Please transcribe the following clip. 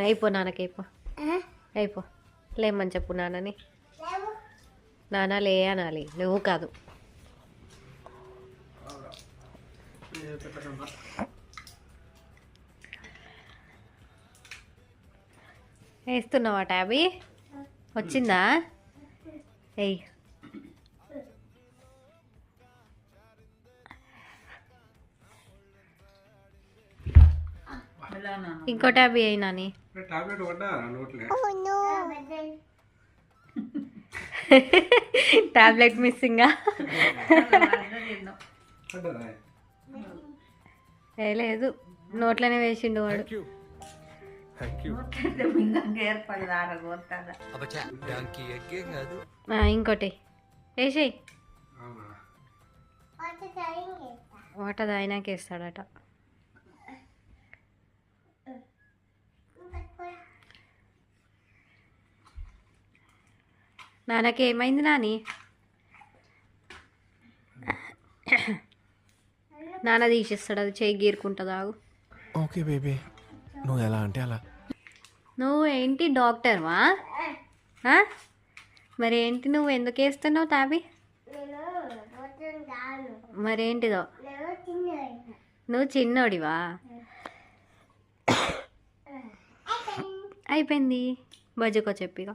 అయిపో నాన్నకి అయిపో లేమని చెప్పు నాన్నని. నాన్న లే అనాలి, నువ్వు కాదు. వేస్తున్నావా ట్యాబీ? వచ్చిందా? ఎయ్. ఇంకో ట్యాబీ అయినా టాబ్లెట్ మిస్సింగా? లేదు, నోట్లోనే వేసిండు వాడు. ఇంకోటి వేసేయి. వాటర్ తాగినాక వేస్తాడట. నాన్నకి ఏమైంది నాని? నాన్న తీసేస్తాడు, అది చేయి గీరుకుంటుంది. ఆగు. ఓకే బేబీ, నువ్వు ఎలా అంటే అలా. నువ్వు ఏంటి డాక్టర్వా? మరేంటి నువ్వు ఎందుకు వేస్తున్నావు టాబీ? మరేంటిదో? నువ్వు చిన్నోడివా? అయిపోయింది. బజ్జుకో చెప్పిగా.